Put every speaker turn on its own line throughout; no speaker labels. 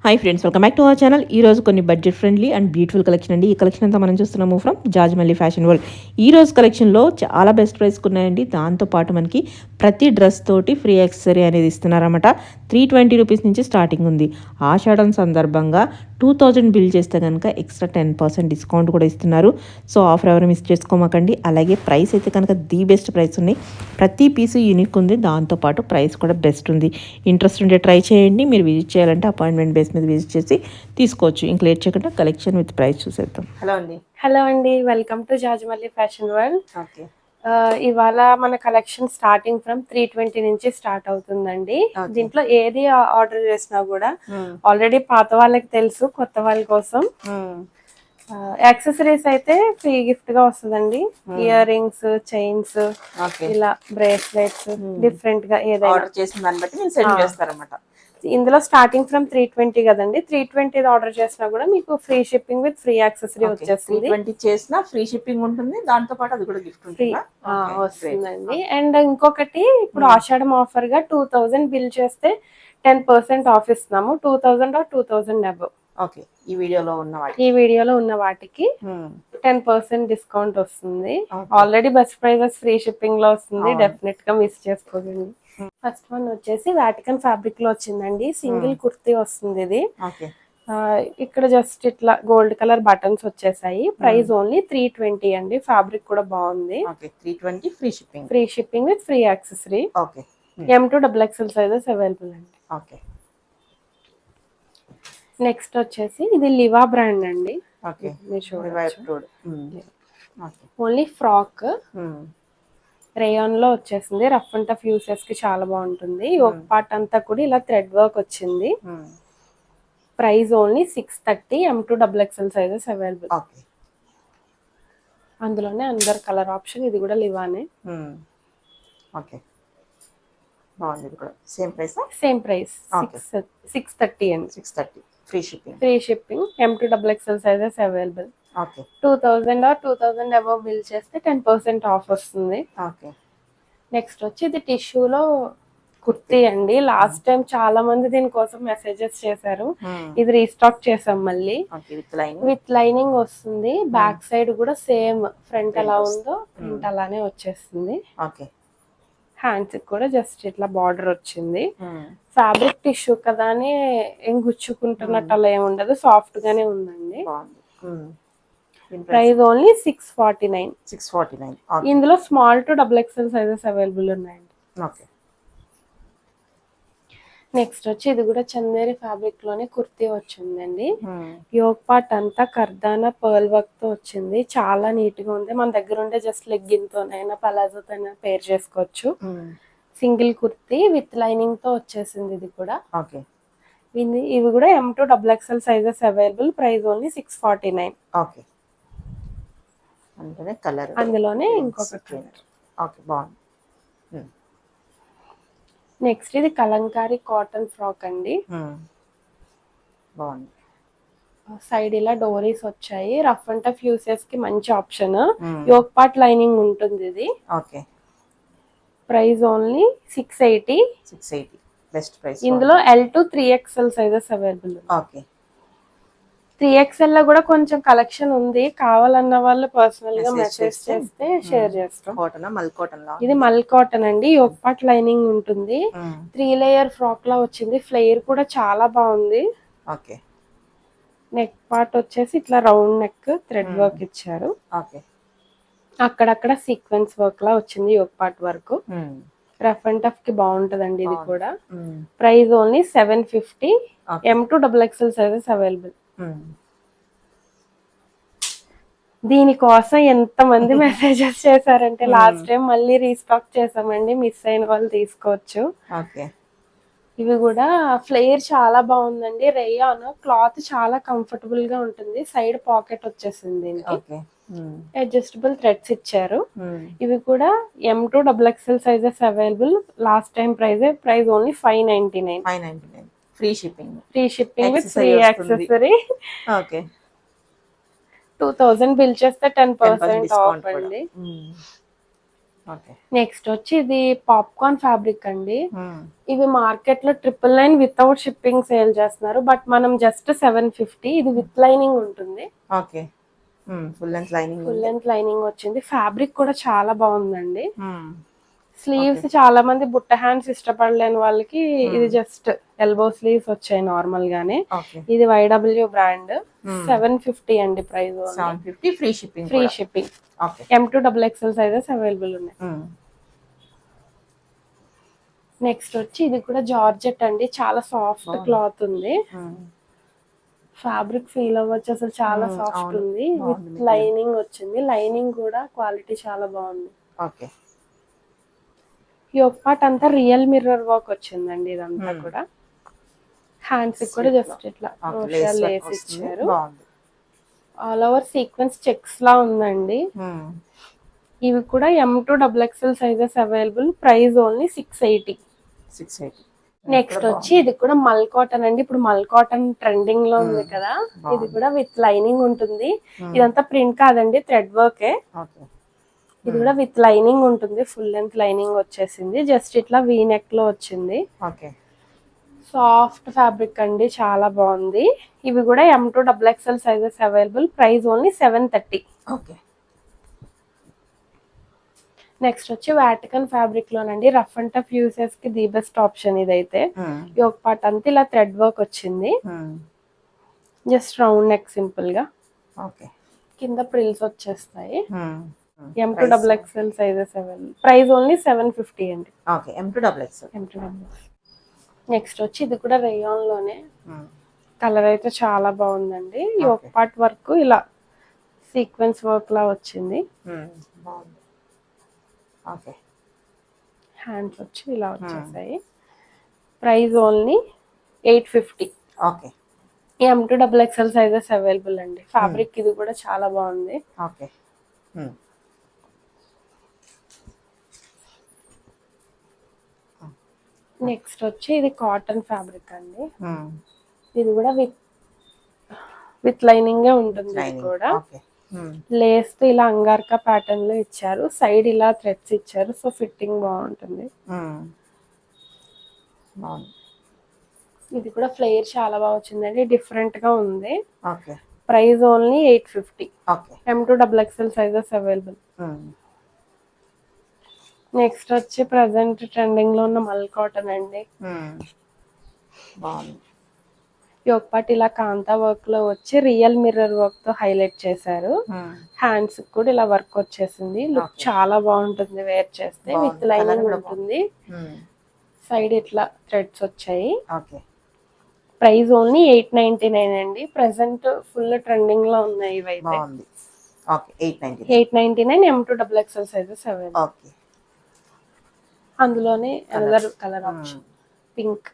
Hi friends, welcome back to our channel. ఈ రోజు కొన్ని budget friendly and beautiful collection అండి. ఈ కలెక్షన్ అంతా మనం చూస్తున్నాము ఫ్రమ్ జాజ్మల్లి ఫ్యాషన్ వరల్డ్. ఈ రోజు కలెక్షన్లో చాలా బెస్ట్ ప్రైస్కి ఉన్నాయండి. దాంతోపాటు మనకి ప్రతి డ్రెస్ తోటి ఫ్రీ యాక్సెసరీ అనేది ఇస్తున్నారన్నమాట. 320 రూపీస్ నుంచి స్టార్టింగ్ ఉంది. ఆషాఢం సందర్భంగా 2000 బిల్ చేస్తే కనుక ఎక్స్ట్రా 10% డిస్కౌంట్ కూడా ఇస్తున్నారు. సో ఆఫర్ ఎవరు మిస్ చేసుకోమాకండి. అలాగే ప్రైస్ అయితే కనుక ది బెస్ట్ ప్రైస్ ఉన్నాయి. ప్రతి పీసు యూనిక్ ఉంది. దాంతోపాటు ప్రైస్ కూడా బెస్ట్ ఉంది. ఇంట్రెస్ట్ ఉంటే ట్రై చేయండి. మీరు విజిట్ చేయాలంటే అపాయింట్మెంట్ బేస్ మీద విజిట్ చేసి తీసుకోవచ్చు. ఇంక లేట్ చేయకుండా కలెక్షన్ విత్ ప్రైస్ చూసేద్దాం.
హలో అండి, welcome to Jajmalli fashion world.
Okay,
ఇవాళ మన కలెక్షన్ స్టార్టింగ్ ఫ్రమ్ 320 నుంచి స్టార్ట్ అవుతుందండి. దీంట్లో ఏది ఆర్డర్ చేసినా కూడా ఆల్రెడీ పాత వాళ్ళకి తెలుసు, కొత్త వాళ్ళ కోసం యాక్సెసరీస్ అయితే ఫ్రీ గిఫ్ట్ గా వస్తుందండి. ఇయర్ రింగ్స్, చైన్స్, ఇలా బ్రేస్లెట్స్ డిఫరెంట్ గా ఏదైనా
ఆర్డర్ చేసిన దాన్ని బట్టి నేను సెండ్ చేస్తారన్నమాట.
ఇందులో స్టార్టింగ్ ఫ్రమ్ 320 కదండి. 320 ఆర్డర్ చేసినా కూడా మీకు free shipping with free accessory వచ్చేస్తుంది.
320 చేసినా ఫ్రీ షిప్పింగ్ ఉంటుంది. దాంతో పాటు అది కూడా గిఫ్ట్
ఫ్రీ వస్తుందండి. అండ్ ఇంకొకటి, ఇప్పుడు ఆషాఢం ఆఫర్ గా 2000 బిల్ చేస్తే 10% ఆఫ్ ఇస్తున్నాము. 2000 ఆర్ 2000 అబవ్.
ఓకే, ఈ వీడియోలో
ఉన్న వాటికి 10% డిస్కౌంట్ వస్తుంది. Already best prices free shipping లో వస్తుంది. డెఫినెట్ గా మిస్ చేసుకోకండి. ఫస్ట్ వన్ వచ్చేసి వాటికన్ ఫ్యాబ్రిక్ లో వచ్చిందండి. సింగిల్ కుర్తీ వస్తుంది ఇది. ఇక్కడ జస్ట్ ఇట్లా గోల్డ్ కలర్ బటన్స్ వచ్చేసాయి. ప్రైస్ ఓన్లీ 320 అండి. ఫ్యాబ్రిక్ కూడా బాగుంది.
320
free shipping with free accessory. M2 XXL sizes available అండి. నెక్స్ట్ వచ్చేసి ఇది లివా బ్రాండ్ అండి. మీరు చూడవచ్చు, ఓన్లీ ఫ్రాక్ రేయాన్ లో వచ్చేసింది. రఫ్ అండ్ టఫ్ యూసెస్ కి చాలా బాగుంటుంది. ఒక పార్ట్ అంతా కూడా ఇలా థ్రెడ్ వర్క్ వచ్చింది. Price only 630. M2 XXL sizes available. అందులోనే అందరు కలర్ ఆప్షన్. ఇది కూడా లివానే. సేమ్ ప్రైస్ 630 అండి.
630
free shipping. M2 XXL sizes available. 2000 or 2000 above bill చేస్తే 10% ఆఫ్ వస్తుంది. నెక్స్ట్ వచ్చి ఇది టిష్యూలో కుర్తీ అండి. లాస్ట్ టైం చాలా మంది దీనికోసం మెసేజెస్ చేశారు. ఇది రీస్టాక్ చేసాం మళ్ళీ. విత్ లైనింగ్ వస్తుంది. బ్యాక్ సైడ్ కూడా సేమ్ ఫ్రంట్ ఎలా ఉందో ప్రింట్ అలానే వచ్చేస్తుంది. హ్యాండ్స్ కూడా జస్ట్ ఇట్లా బార్డర్ వచ్చింది. ఫ్యాబ్రిక్ టిష్యూ కదా అని ఏం గుచ్చుకుంటున్నట్టు అలా ఏమి ఉండదు. సాఫ్ట్ గానే ఉందండి. Price only 649. ఇందులో small to XXL sizes available ఉన్నాయండి. నెక్స్ట్ వచ్చి ఇది కూడా చందేరి ఫ్యాబ్రిక్ లోనే కుర్తీ వచ్చిందండి. యోగ్ పార్ట్ అంతా కర్దానా పర్ల్ వర్క్ తో వచ్చింది. చాలా నీట్ గా ఉంది. మన దగ్గర ఉండే జస్ట్ లెగ్గిన్ తోనైనా పలాజోతో పేర్ చేసుకోవచ్చు. సింగిల్ కుర్తీ విత్ లైనింగ్ తో వచ్చేసింది. ఇది కూడా ఇవి కూడా M2 XXL sizes available. Price only 649. అందులోనే ఇంకొకటి నెక్స్ట్ ఇది కలంకారీ కాటన్ ఫ్రాక్ అండి. సైడ్ ఇలా డోరీస్ వచ్చాయి. రఫ్ అండ్ టఫ్ యూసెస్ కి మంచి ఆప్షన్. యోగ్ పార్ట్ లైనింగ్ ఉంటుంది ఇది. Price only 680.
Best price.
ఇందులో L2 3XL sizes available. 3XL లో కూడా కొంచెం కలెక్షన్ ఉంది. కావాలన్న వాళ్ళు పర్సనల్ గా మెసేజ్ చేస్తే షేర్ చేస్తాం. ఇది మల్ కాటన్ అండి. యోగ్ పార్ట్ లైనింగ్ ఉంటుంది. 3 లేయర్ ఫ్రాక్ లా వచ్చింది. ఫ్లేర్ కూడా చాలా బాగుంది. నెక్ పార్ట్ వచ్చేసి ఇట్లా రౌండ్ నెక్ థ్రెడ్ వర్క్ ఇచ్చారు. అక్కడక్కడ సీక్వెన్స్ వర్క్ లా వచ్చింది. Yoke part work rough and tough కి బాగుంటదండి. ఇది కూడా price only 750. M2 XXL sizes available. దీనికోసం ఎంత మంది మెసేజెస్ చేశారంటే లాస్ట్ టైం మళ్ళీ రీస్టాక్ చేసామండి. మిస్ అయిన వాళ్ళు తీసుకోవచ్చు. ఇవి కూడా ఫ్లేర్ చాలా బాగుందండి. రేయాన్ క్లాత్ చాలా కంఫర్టబుల్ గా ఉంటుంది. సైడ్ పాకెట్ వచ్చేసింది. దీనికి అడ్జస్టబుల్ థ్రెడ్స్ ఇచ్చారు. ఇవి కూడా M2 XXL sizes available. Last time price only 599.
Free shipping
with free accessory. 2000 bill చేస్తే 10% ఆఫ్ అండి.
ఓకే.
నెక్స్ట్ వచ్చి ఇది పాప్కార్న్ ఫ్యాబ్రిక్ అండి. ఇవి మార్కెట్ లో 999 వితౌట్ షిప్పింగ్ సేల్ చేస్తున్నారు, బట్ మనం జస్ట్ 750. ఇది విత్ లైనింగ్ ఉంటుంది.
Okay. Full length lining.
Full length lining వచ్చింది. ఫ్యాబ్రిక్ కూడా చాలా బాగుందండి. స్లీవ్స్ చాలా మంది బుట్ట హ్యాండ్స్ ఇష్టపడలేని వాళ్ళకి ఇది జస్ట్ ఎల్బో స్లీవ్స్ వచ్చాయి నార్మల్ గానే. ఇది YW బ్రాండ్. 750 అండి price.
750 free shipping.
Free shipping. M2XXL sizes available ఉన్నాయి. నెక్స్ట్ వచ్చి ఇది కూడా జార్జెట్ అండి. చాలా సాఫ్ట్ క్లాత్ ఉంది. ఫ్యాబ్రిక్ ఫీల్ అవ్వచ్చు, అసలు చాలా సాఫ్ట్ ఉంది. విత్ లైనింగ్ వచ్చింది. లైనింగ్ కూడా క్వాలిటీ చాలా బాగుంది.
ఓకే.
ఈ ఒక పార్ట్ అంతా రియల్ మిర్రర్ వర్క్ వచ్చిందండి. ఇదంతా కూడా హ్యాండ్స్ కూడా జస్ట్ ఇట్లా లేస్ ఇచ్చారు. ఆల్ ఓవర్ సీక్వెన్స్ చెక్స్ లా ఉందండి. ఇవి కూడా M2XXL sizes available. Price only 680. Next వచ్చి ఇది కూడా మల్ కాటన్ అండి. ఇప్పుడు మల్ కాటన్ ట్రెండింగ్ లో ఉంది కదా. ఇది కూడా విత్ లైనింగ్ ఉంటుంది. ఇదంతా ప్రింట్ కాదండి, థ్రెడ్ వర్కే. ఇది కూడా విత్ లైనింగ్ ఉంటుంది. ఫుల్ లెంత్ లైనింగ్ వచ్చేసింది. జస్ట్ ఇట్లా వీ నెక్ లో వచ్చింది. సాఫ్ట్ ఫ్యాబ్రిక్ అండి, చాలా బాగుంది. ఇవి కూడా M2XXL sizes available. Price only 730. Next వచ్చి వాటికన్ ఫ్యాబ్రిక్ లోనండి. రఫ్ అండ్ టఫ్ యూసెస్ కి ది బెస్ట్ ఆప్షన్ ఇదైతే. ఈ ఒక పార్ట్ అంతా ఇలా థ్రెడ్ వర్క్ వచ్చింది. జస్ట్ రౌండ్ నెక్ సింపుల్ గా. కింద ప్రిల్స్ వచ్చేస్తాయి. M2XXL sizes available. Price only 750 అండి. M2XXL. నెక్స్ట్ వచ్చి ఇది కూడా రేయాన్ లోనే. కలర్ అయితే చాలా బాగుందండి. ఈ ఒక పార్ట్ వర్క్ ఇలా సీక్వెన్స్ వర్క్ లా వచ్చింది. హ్యాండ్స్ వచ్చి ఇలా వచ్చేసాయి. Price only 850. M2XXL sizes available అండి. ఫ్యాబ్రిక్ ఇది కూడా చాలా బాగుంది. నెక్స్ట్ వచ్చి ఇది కాటన్ ఫ్యాబ్రిక్ అండి. ఇది కూడా విత్ లైనింగ్ ఉంటుంది. ఇది కూడా లేస్ తో ఇలా అంగార్కా ప్యాటర్న్ లో ఇచ్చారు. సైడ్ ఇలా థ్రెడ్స్ ఇచ్చారు. సో ఫిట్టింగ్ బాగుంటుంది. ఇది కూడా ఫ్లేర్ చాలా బాగా వచ్చిందండి. డిఫరెంట్ గా ఉంది. Price only 850. M2XXL sizes available. Next వచ్చి ప్రెసెంట్ ట్రెండింగ్ లో ఉన్న మల్ కాటన్ అండి. ఈ ఒక పార్ట్ ఇలా కాంతా వర్క్ లో వచ్చి రియల్ మిర్రర్ వర్క్ తో హైలైట్ చేశారు. హ్యాండ్స్ కూడా ఇలా వర్క్ వచ్చేసింది. లుక్ చాలా బాగుంటుంది వేర్ చేస్తే. విత్ లైనింగ్ ఉంటుంది. సైడ్ ఇట్లా థ్రెడ్స్ వచ్చాయి. ప్రైస్ ఓన్లీ 899 అండి. ప్రెసెంట్ ఫుల్ ట్రెండింగ్ లో ఉన్నాయి ఇవైతే. 899 M2XXL సైజెస్ అవైలబుల్. అందులోనే another colour option pink.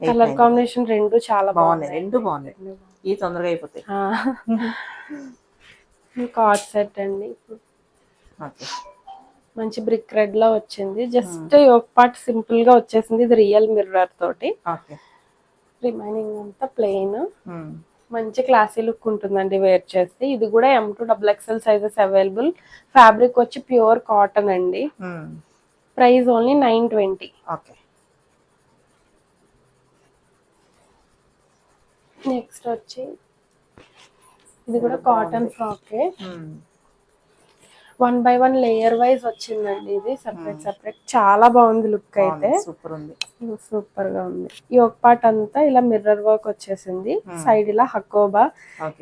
Colour combination రెండు చాలా బాగున్నాయి.
ఈ తొందరగా అయిపోతాయి.
కార్డ్ సెట్ అండి. మంచి బ్రిక్ రెడ్ లో వచ్చింది. జస్ట్ ఒక పార్ట్ సింపుల్ గా వచ్చేసింది. ఇది రియల్ మిర్రర్ తోటి. రిమైనింగ్ అంతా ప్లెయిన్. మంచి క్లాసీ లుక్ ఉంటుందండి వేర్ చేస్తే. ఇది కూడా M2XXL సైజెస్ అవైలబుల్. ఫ్యాబ్రిక్ వచ్చి ప్యూర్ కాటన్ అండి. Price only 920. నెక్స్ట్ వచ్చి ఇది కూడా cotton frock. 1 by 1 layer wise వచ్చిందండి. ఇది సెపరేట్ చాలా బాగుంది. లుక్ అయితే సూపర్ గా ఉంది. ఈ ఒక పార్ట్ అంతా ఇలా మిర్రర్ వర్క్ వచ్చేసింది. సైడ్ ఇలా హకోబా.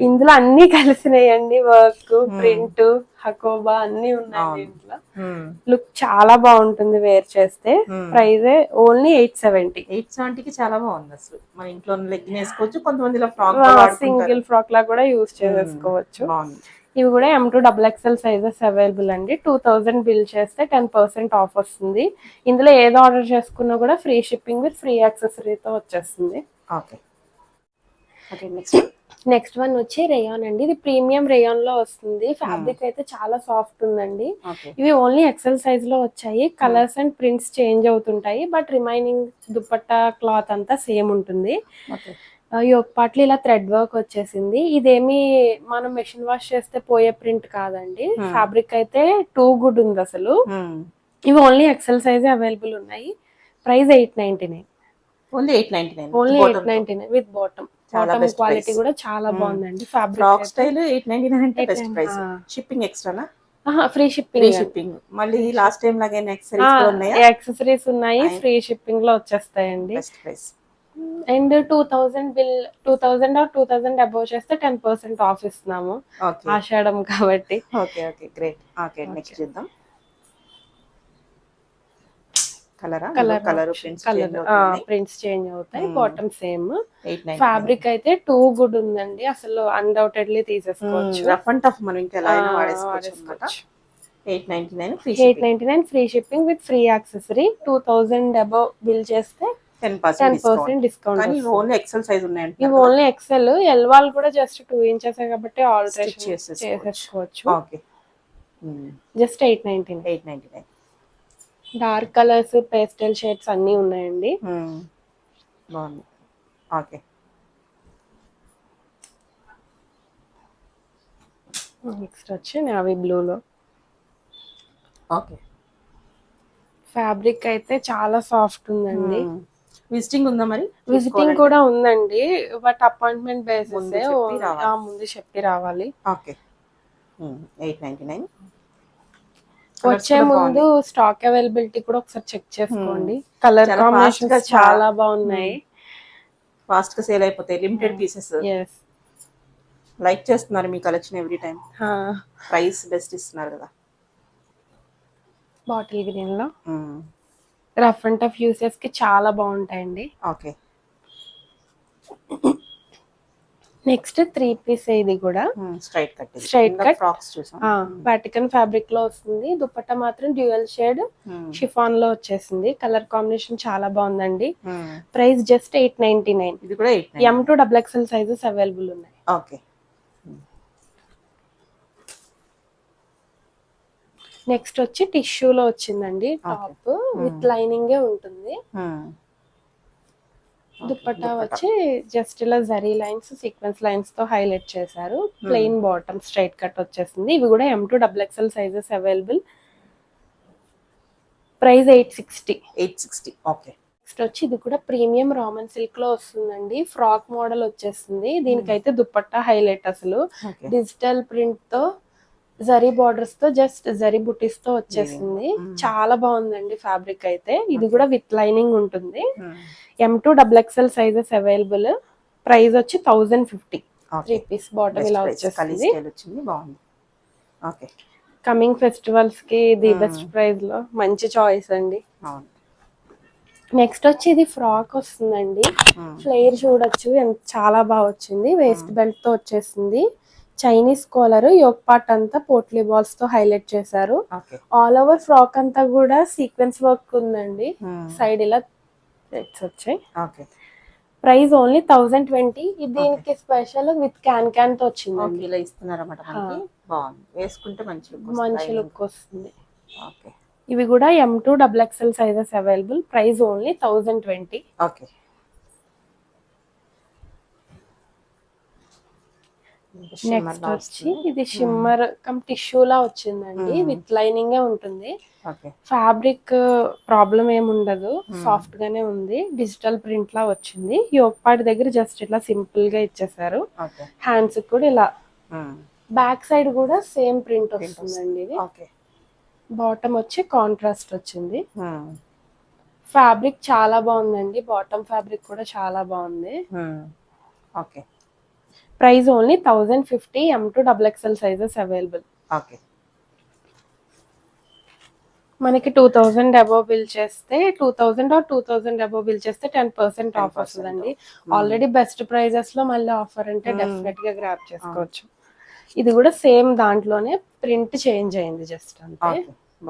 ఇందులో అన్ని కలిసినాయండి. వర్క్, ప్రింట్, హకోబా అన్ని ఉన్నాయి ఇంట్లో. లుక్ చాలా బాగుంటుంది వేర్ చేస్తే. Price only 870.
870కి చాలా బాగుంది. అసలు మన ఇంట్లో లెగ్గిన్ వేసుకోవచ్చు. కొంతమంది ఇలా ఫ్రాక్
సింగిల్ ఫ్రాక్ లా కూడా యూజ్ చేసుకోవచ్చు. ఇవి కూడా M2XXL సైజెస్ అవైలబుల్ అండి. 2000 బిల్ చేస్తే 10% ఆఫ్ వస్తుంది. ఇందులో ఏదో ఆర్డర్ చేసుకున్నా కూడా ఫ్రీ షిప్పింగ్ విత్ ఫ్రీ యాక్సెసరీతో వచ్చేస్తుంది. నెక్స్ట్ వన్ వచ్చి రేయాన్ అండి. ఇది ప్రీమియం రేయాన్ లో వస్తుంది. ఫ్యాబ్రిక్ అయితే చాలా సాఫ్ట్ ఉందండి. ఇవి ఓన్లీ XL సైజ్ లో వచ్చాయి. కలర్స్ అండ్ ప్రింట్స్ చేంజ్ అవుతుంటాయి. బట్ రిమైనింగ్ దుపట్టా క్లాత్ అంతా సేమ్ ఉంటుంది. యోగ్ పార్ట్లు ఇలా థ్రెడ్ వర్క్ వచ్చేసింది. ఇదేమి మనం మెషిన్ వాష్ చేస్తే పోయే ప్రింట్ కాదండి. ఫ్యాబ్రిక్ అయితే టూ గుడ్ ఉంది అసలు. ఇవి ఓన్లీ ఎక్సెల్ సైజ్ అవైలబుల్ ఉన్నాయి. Price 899.
Only 899.
Only 899 with bottom. Bottom quality కూడా చాలా బాగుందండి.
ఫ్రాక్
ఫ్యాబ్రిక్
స్టైల్ 899 అంటే బెస్ట్ ప్రైస్. షిప్పింగ్ ఎక్స్ట్రానా?
Free
free
shipping.
షిప్పింగ్. మళ్ళీ లాస్ట్ టైం లాగే యాక్సెసరీస్ కూడా ఉన్నాయా?
యాక్సెసరీస్ ఉన్నాయి, ఫ్రీ షిప్పింగ్ లో వచ్చేస్తాయండి.
Best price.
And 2000 bill 2000 or 2000 above చేస్తే 10% ఆఫ్ ఇస్తున్నాము.
ఓకే
ఆషాఢం కాబట్టి.
Okay okay great. Okay next చూద్దాం. కలర్
ప్రింట్స్ చేంజ్ అవుతాయి. Bottom same. ఫ్యాబ్రిక్ అయితే టూ గుడ్ ఉందండి. అసలు అన్డౌటెడ్లీ తీసేసుకోవచ్చు.
రఫ్ అండ్ టఫ్ మనం ఇంకా ఎలా అయినా వాడేసుకోవచ్చు. 899 free
899 free shipping with free accessory. 2000 above bill చేస్తే 10% డిస్కౌంట్.
కానీ ఓన్లీ ఎక్సెల్ సైజ్ ఉన్నాయండి.
ఇవి ఓన్లీ ఎక్సెల్. ఎల్ వాళ్ళు కూడా జస్ట్ 2 ఇంచెస్ కాబట్టి ఆల్టరేషన్ చేసేసుకోవచ్చు.
Okay
just 899. Dark colours, pastel shades అన్ని ఉన్నాయండి.
బాగుంది. ఓకే
నెక్స్ట్ వచ్చి నావీ బ్లూలో.
ఓకే
ఫ్యాబ్రిక్ అయితే చాలా సాఫ్ట్ ఉందండి.
విజిటింగ్ ఉందా మరి?
విజిటింగ్ కూడా ఉందండి, బట్ అపాయింట్మెంట్ బేసిస్ ముందు చెప్పి రావాలి.
ఓకే 899.
వచ్చే ముందు స్టాక్ అవైలబిలిటీ కూడా ఒకసారి చెక్ చేసుకోండి. కలర్ కాంబినేషన్స్ చాలా బాగున్నాయి.
ఫాస్ట్ గా సేల్ అయిపోతాయి. Limited pieces. లైక్ చేస్తున్నారు మీ collection every time. Price best ఇస్తున్నారు కదా.
బాటిల్ గ్రీన్ లో రఫ్ అండ్ టఫ్ యూసెస్ కి చాలా బాగుంటాయండి.
Okay
next 3 piece. ఇది కూడా
స్ట్రైట్ కట్ ఫ్రాక్స్ చూసాం.
వాటికన్ ఫ్యాబ్రిక్ లో వస్తుంది. దుపట్టా మాత్రం డ్యూయల్ షేడ్ షిఫాన్ లో వచ్చేసింది. కలర్ కాంబినేషన్ చాలా బాగుందండి. Price just 899.
ఇది కూడా 899.
M to XXL sizes available ఉన్నాయి.
ఓకే
నెక్స్ట్ వచ్చి టిష్యూలో వచ్చిందండి. టాప్ విత్ లైనింగ్ ఉంటుంది. దుపట్టా వచ్చి జస్ట్ ఇలా జరీ లైన్స్, సీక్వెన్స్ లైన్స్ తో హైలైట్ చేశారు. ప్లెయిన్ బాటమ్, స్ట్రైట్ కట్ వచ్చేసింది. ఇవి కూడా M to XXL sizes available. Price 860.
Okay
next వచ్చి ఇది కూడా ప్రీమియం రామన్ సిల్క్ లో వస్తుందండి. ఫ్రాక్ మోడల్ వచ్చేస్తుంది. దీనికైతే దుపట్టా హైలైట్ అసలు డిజిటల్ ప్రింట్ తో జరీ బార్డర్స్ తో జస్ట్ జరీ బుటీస్ తో వచ్చేసింది. చాలా బాగుందండి ఫ్యాబ్రిక్ అయితే. ఇది కూడా విత్ లైనింగ్ ఉంటుంది. M to XXL sizes available. Price వచ్చి 1050. 3 పీస్ బాటమ్ ఇలా వచ్చేసింది. కమింగ్ ఫెస్టివల్స్ కి ది బెస్ట్ ప్రైస్ లో మంచి చాయిస్ అండి. నెక్స్ట్ వచ్చి ఇది ఫ్రాక్ వస్తుందండి. ఫ్లేర్ చూడొచ్చు చాలా బాగా వచ్చింది. వేస్ట్ బెల్ట్ తో వచ్చేసింది. చైనీస్ కాలర్, యోక్ పార్ట్ అంతా పోట్లీ బాల్స్ తో హైలైట్ చేశారు. ఆల్ ఓవర్ ఫ్రాక్ అంతా కూడా సీక్వెన్స్ వర్క్ ఉందండి. సైడ్ ఇలా థ్రెడ్స్ వచ్చాయి. Price only 1020. దీనికి స్పెషల్ విత్ క్యాన్ తో వచ్చింది.
ఇలా ఇస్తున్నారన్నమాట. బాగుంది, వేసుకుంటే మంచి
లుక్ వస్తుంది. ఇవి కూడా M to XXL sizes available. Price only 1020.
Okay
next వచ్చి ఇది షిమ్మర్ కమ్ టిష్యూలా వచ్చిందండి. విత్ లైనింగ్ ఉంటుంది. ఫ్యాబ్రిక్ ప్రాబ్లం ఏమి ఉండదు, సాఫ్ట్ గానే ఉంది. డిజిటల్ ప్రింట్ లా వచ్చింది. యోక్ పార్ట్ దగ్గర జస్ట్ ఇట్లా సింపుల్ గా ఇచ్చేసారు. హ్యాండ్స్ కూడా ఇలా, బ్యాక్ సైడ్ కూడా సేమ్ ప్రింట్ వస్తుందండి. ఇది బాటమ్ వచ్చి కాంట్రాస్ట్ వచ్చింది. ఫ్యాబ్రిక్ చాలా బాగుందండి. బాటమ్ ఫ్యాబ్రిక్ కూడా చాలా బాగుంది.
Okay
price only 1050. M to XXL sizes available.
Okay
మనకి 2000 అబోవ్ బిల్ చేస్తే 2000 ఆర్ 2000 అబోవ్ బిల్ చేస్తే 10% ఆఫ్ వస్తుందండి. ఆల్రెడీ బెస్ట్ ప్రైజెస్ లో మళ్ళీ ఆఫర్ అంటే డెఫినెట్ గా గ్రాబ్ చేసుకోవచ్చు. ఇది కూడా సేమ్ దాంట్లోనే ప్రింట్ చేంజ్ అయింది జస్ట్ అంతే.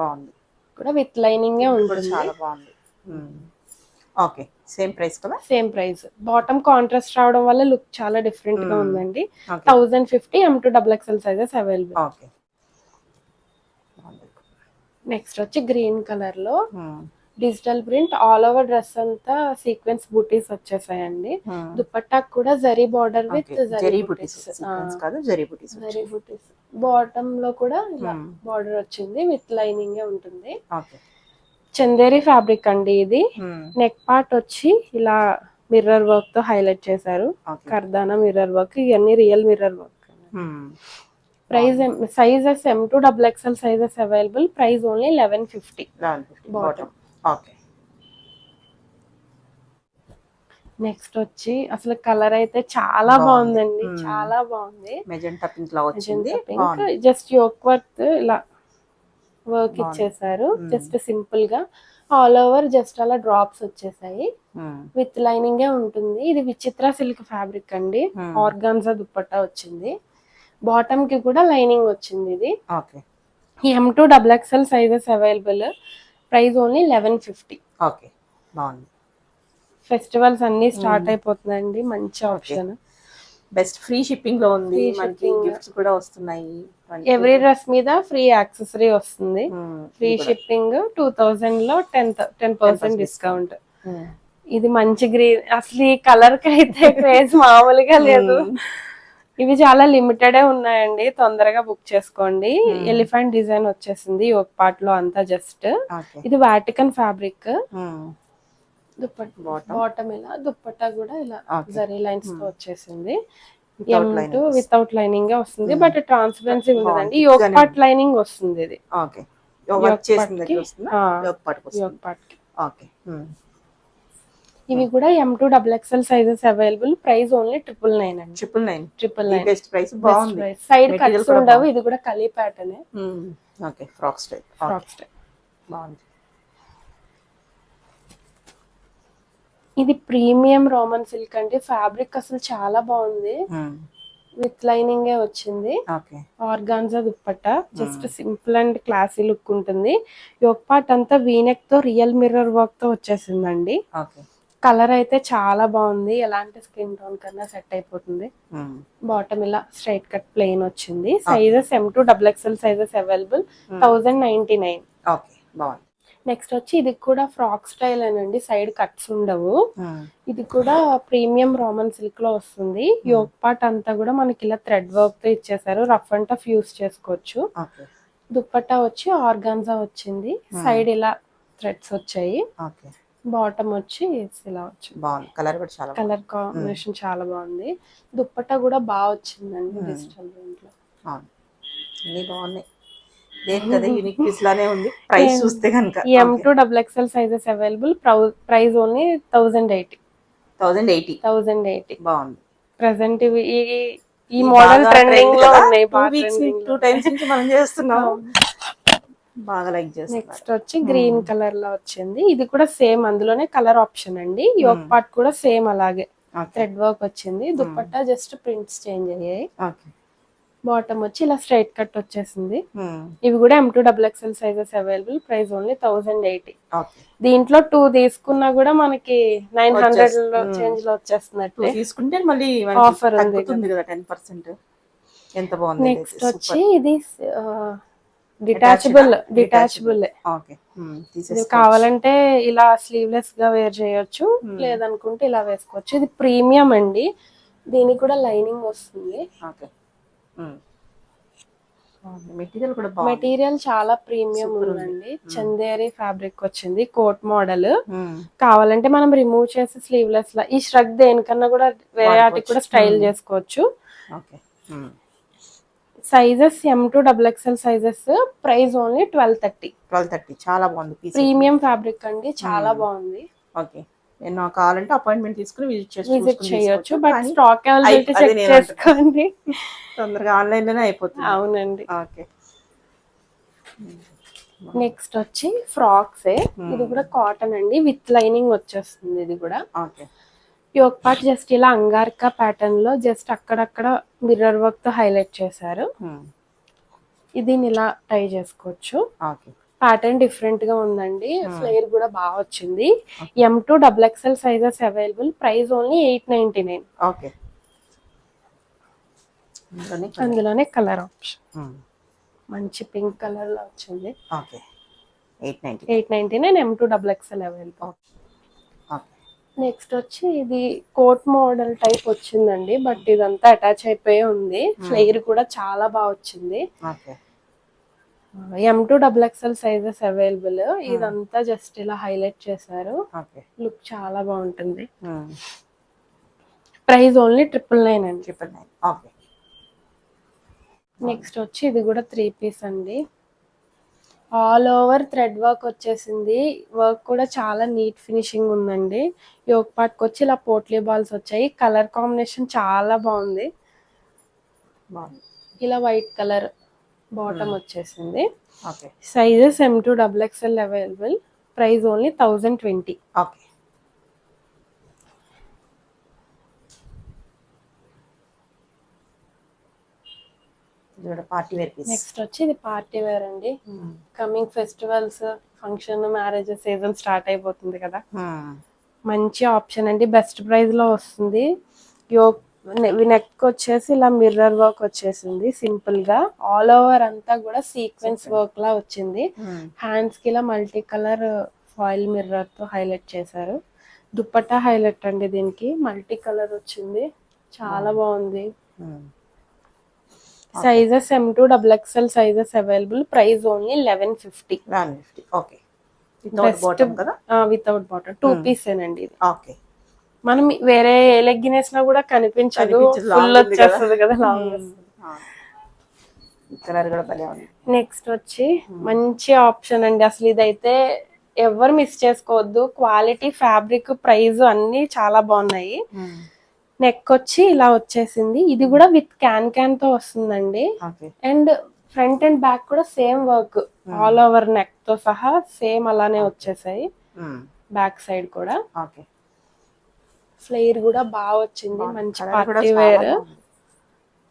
బాగుంది.
కూడా విత్ లైనింగ్ ఉంటుంది.
చాలా బాగుంది. ఓకే సేమ్ ప్రైస్ కదా.
Same price. బాటమ్ కాంట్రాస్ట్ రావడం వల్ల లుక్ చాలా డిఫరెంట్ గా ఉందండి. 1050. M to XXL sizes available.
Okay
next వచ్చి గ్రీన్ కలర్ లో digital print all over dress అంతా సీక్వెన్స్ బూటీస్ వచ్చేసాయండి. దుపట్టాకు కూడా జరీ బార్డర్ విత్ జరీ బూటీస్,
కాదు జరీ బూటీస్,
జరీ బూటీస్. బాటమ్ లో కూడా ఇలా బార్డర్ వచ్చింది, విత్ లైనింగ్ ఉంటుంది. చందేరి ఫ్యాబ్రిక్ అండి ఇది. నెక్ పార్ట్ వచ్చి ఇలా మిర్రర్ వర్క్ తో హైలైట్ చేశారు. కర్దానా మిర్రర్ వర్క్, ఇవన్నీ real mirror work. Price sizes M2XXL sizes available. Price only 1150 bottom.
Okay.
Next వచ్చి అసలు కలర్ అయితే చాలా బాగుందండి, చాలా బాగుంది.
మెజెంటా పింక్ లా వచ్చింది.
జస్ట్ యోక్ వర్క్ ఇలా వర్క్ ఇచ్చేసారు, జస్ట్ సింపుల్ గా. ఆల్ ఓవర్ జస్ట్ అలా డ్రాప్స్ వచ్చేసాయి, విత్ లైనింగ్ ఉంటుంది. ఇది విచిత్ర సిల్క్ ఫ్యాబ్రిక్ అండి. ఆర్గాన్జా దుప్పట్టా వచ్చింది. బాటమ్ కి కూడా లైనింగ్ వచ్చింది. ఇది ఈ M2XXL sizes available. Price only 1150.
Okay, బాగుంది.
ఫెస్టివల్స్ అన్ని స్టార్ట్ అయిపోతుందండి, మంచి ఆప్షన్.
బెస్ట్ ఫ్రీ షిప్పింగ్ లో ఉంది. మనకి గిఫ్ట్స్ కూడా వస్తున్నాయి.
ఎవ్రీ డ్రెస్ మీద ఫ్రీ యాక్సెసరీ వస్తుంది. Free shipping. 2000 లో 10% డిస్కౌంట్. ఇది మంచి గ్రీన్. అసలు ఈ కలర్ కి అయితే క్రేజ్ మామూలుగా లేదు. ఇవి చాలా లిమిటెడ్ ఉన్నాయండి, తొందరగా బుక్ చేసుకోండి. ఎలిఫెంట్ డిజైన్ వచ్చేసింది ఒక పార్ట్ లో అంతా. జస్ట్ ఇది వాటికన్ ఫ్యాబ్రిక్. బాటమ్ ఇలా, దుప్పట్టా కూడా ఇలా జరీ లైన్స్ తో వచ్చేసింది. M2 వితౌట్ లైనింగ్ గా వస్తుంది, బట్ ట్రాన్స్పరెన్సీ ఉండదండి. యోక్ పార్ట్ లైనింగ్ వస్తుంది. ఇది యోక్ పార్ట్ కి. ఇవి కూడా M2XXL sizes available. Price only 999 అండి. 999.
Best price. బాగుంది.
సైడ్ కట్స్ ఉండవు. ఇది కూడా కలీ ప్యాటర్న్.
Okay, frock style. బాగుంది.
ఇది ప్రీమియం రోమన్ సిల్క్ అండి. ఫ్యాబ్రిక్ అసలు చాలా బాగుంది, విత్ లైనింగ్ వచ్చింది. Organza dupatta, just simple and classy look ఉంటుంది. యోక్ పార్ట్ అంతా వీనెక్ తో రియల్ మిర్రర్ వర్క్ తో వచ్చేసిందండి. కలర్ అయితే చాలా బాగుంది, ఎలాంటి స్కిన్ టోన్ కన్నా సెట్ అయిపోతుంది. బాటమ్ ఇలా స్ట్రైట్ కట్ ప్లెయిన్ వచ్చింది. Sizes M2XXL sizes available. 1099.
Okay, బాగుంది.
నెక్స్ట్ వచ్చి ఇది కూడా ఫ్రాక్ స్టైల్ అనండి, సైడ్ కట్స్ ఉండవు. ఇది కూడా ప్రీమియం రోమన్ సిల్క్ లో వస్తుంది. యోక్ పార్ట్ అంతా కూడా మనకి ఇలా థ్రెడ్ వర్క్ తో ఇచ్చేసారు. రఫ్ అండ్ టఫ్ యూస్ చేసుకోవచ్చు. దుప్పట్టా వచ్చి ఆర్గాన్జా వచ్చింది. సైడ్ ఇలా థ్రెడ్స్ వచ్చాయి. బాటమ్ వచ్చి ఇలా వచ్చింది. కలర్ కాంబినేషన్ చాలా బాగుంది. దుప్పట్టా కూడా బాగా వచ్చిందండి. డిజిటల్ ప్రింట్ లో
బాగున్నాయి. యూనిక్ పీస్ లానే ఉంది. ప్రైస్ చూస్తే కనుక
M2XXL sizes available. Price only 1080.
బాగుంది.
ప్రెసెంట్ ఈ మోడల్ ట్రెండింగ్ లో ఉన్నాయి.
2 టైమ్స్ నుంచి మనం చేస్తున్నాం, బాగా లైక్ చేస్తున్నాం.
నెక్స్ట్ వచ్చి గ్రీన్ కలర్ లో వచ్చింది. ఇది కూడా సేమ్, అందులోనే కలర్ ఆప్షన్ అండి. యోక్ పార్ట్ కూడా సేమ్ అలాగే థ్రెడ్ వర్క్ వచ్చింది. దుప్పట్టా జస్ట్ ప్రింట్స్ చేంజ్ అయ్యాయి. బాటమ్ వచ్చి ఇలా స్ట్రైట్ కట్ వచ్చేసింది. ఇవి కూడా M2XXL sizes available. Price only 1080. దీంట్లో 2 తీసుకున్నా కూడా మనకి 900 లో చేంజ్ లో వచ్చేస్తున్నట్టు
తీసుకుంటే మళ్ళీ
ఆఫర్ ఉంది
కదా 10%. ఎంత బాగుంది.
నెక్స్ట్ వచ్చి ఇది డిటాచబుల్. ఇది కావాలంటే ఇలా స్లీవ్లెస్ గా వేర్ చేయొచ్చు, లేదనుకుంటే ఇలా వేసుకోవచ్చు. ఇది ప్రీమియం అండి, దీనికి కూడా లైనింగ్ వస్తుంది. మెటీరియల్ చాలా ప్రీమియం ఉందండి. చందేరి ఫ్యాబ్రిక్ వచ్చింది, కోట్ మోడల్. కావాలంటే మనం రిమూవ్ చేసి స్లీవ్లెస్ లా ఈ ష్రగ్ దేనికన్నా కూడా వేరే వాటికి కూడా స్టైల్ చేసుకోవచ్చు. Sizes M2XXL sizes. Price only 1230.
చాలా బాగుంది.
ప్రీమియం ఫ్యాబ్రిక్ అండి, చాలా బాగుంది.
ఓకే, నేను కావాలంటే అపాయింట్మెంట్ తీసుకుని
విజిట్ చేయొచ్చు, బట్ స్టాక్ అవైలబిలిటీ చెక్ చేసుకోండి.
తొందరగా ఆన్లైన్ లోనే అయిపోతుంది.
అవునండి.
ఓకే.
నెక్స్ట్ వచ్చి ఫ్రాక్స్. ఇది కూడా కాటన్ అండి, విత్ లైనింగ్ వచ్చేస్తుంది. ఇది కూడా యోక్ పార్ట్ జస్ట్ ఇలా అంగార్కా ప్యాటర్న్ లో జస్ట్ అక్కడక్కడ మిర్రర్ వర్క్ తో హైలైట్ చేశారు. ఇది ఇలా టై చేసుకోవచ్చు. ప్యాటర్న్ డిఫరెంట్ గా ఉందండి. ఫ్లేర్ కూడా బాగా వచ్చింది. M2XXL sizes available. Price only 899. అందులోనే కలర్ ఆప్షన్ మంచి పింక్ కలర్ లో వచ్చింది.
890.
899 M2XXL అవైలబుల్.
ఓకే.
నెక్స్ట్ వచ్చి ఇది కోట్ మోడల్ టైప్ వచ్చిందండి, బట్ ఇదంతా అటాచ్ అయిపోయి ఉంది. ఫ్లేర్ కూడా చాలా బాగా వచ్చింది.
ఓకే.
M2XXL sizes available. ఇదంతా జస్ట్ ఇలా హైలైట్ చేశారు.
ఓకే.
లుక్ చాలా బాగుంటుంది. ప్రైస్ ఓన్లీ 999 అండి.
999. ఓకే.
నెక్స్ట్ వచ్చి ఇది కూడా 3 పీస్ అండి. ఆల్ ఓవర్ థ్రెడ్ వర్క్ వచ్చేసింది. వర్క్ కూడా చాలా నీట్ ఫినిషింగ్ ఉందండి. యోక్ పార్ట్ వచ్చి ఇలా పోట్లీ బాల్స్ వచ్చాయి. కలర్ కాంబినేషన్ చాలా బాగుంది. ఇలా వైట్ కలర్ బాటమ్ వచ్చేసింది.
Okay.
Sizes M2XXL available. Price only 1020.
Okay. Party wear piece.
Next వచ్చి ఇది పార్టీ వేర్ అండి. Coming festivals, function, marriage season start అయిపోతుంది కదా, మంచి ఆప్షన్ అండి. బెస్ట్ ప్రైస్ లో వస్తుంది. యోక్ నెక్ వచ్చేసి ఇలా మిర్రర్ వర్క్ వచ్చేసింది సింపుల్ గా. ఆల్ ఓవర్ అంతా కూడా సీక్వెన్స్ వర్క్ లా వచ్చింది. హ్యాండ్స్ కి ఇలా మల్టీ కలర్ ఫాయిల్ మిర్రర్ తో హైలైట్ చేశారు. దుపట్టా హైలైట్ అండి, దీనికి మల్టీ కలర్ వచ్చింది. చాలా బాగుంది. Sizes M2XXL sizes available. Price only 1150.
1150. Okay. Without bottom కదా?
Without bottom. 2 పీస్ ఏనండి ఇది.
ఓకే.
మనం వేరే ఏ లెగ్గిన్ వేసినా కూడా కనిపించదు, ఫుల్ వచ్చేస్తుంది కదా, లాంగ్.
కలర్ కూడా భలే ఉంది.
నెక్స్ట్ వచ్చి మంచి ఆప్షన్ అండి. అసలు ఇదైతే ఎవరు మిస్ చేసుకోవద్దు. క్వాలిటీ, ఫ్యాబ్రిక్, ప్రైస్ అన్ని చాలా బాగున్నాయి. నెక్ వచ్చి ఇలా వచ్చేసింది. ఇది కూడా విత్ క్యాన్ తో వస్తుందండి. అండ్ ఫ్రంట్ అండ్ బ్యాక్ కూడా same work, all over neck తో సహా సేమ్ అలానే వచ్చేసాయి. బ్యాక్ సైడ్ కూడా ఫ్లేర్ కూడా బాగా వచ్చింది. మంచి పార్టీ వేర్.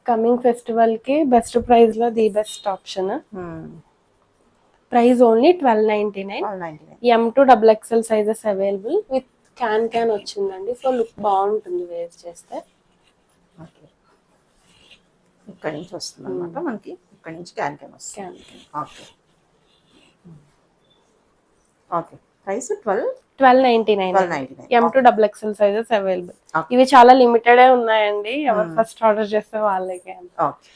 కమింగ్ ఫెస్టివల్ కి బెస్ట్ ప్రైస్ లో the best option. Price only 1299. M2XXL sizes available. With can వచ్చిందండి. సో లుక్ బాగుంటుంది వేర్ చేస్తే.
ఇక్కడ నుంచి వస్తుంది అనమాట మనకి. ఇక్కడ నుంచి క్యాన్ వస్తుంది. Okay. Okay. Price
1299. M2XXL sizes available. ఇవి చాలా లిమిటెడ్ ఉన్నాయండి. ఎవరు ఫస్ట్ ఆర్డర్ చేస్తే వాళ్ళకి.
ఓకే.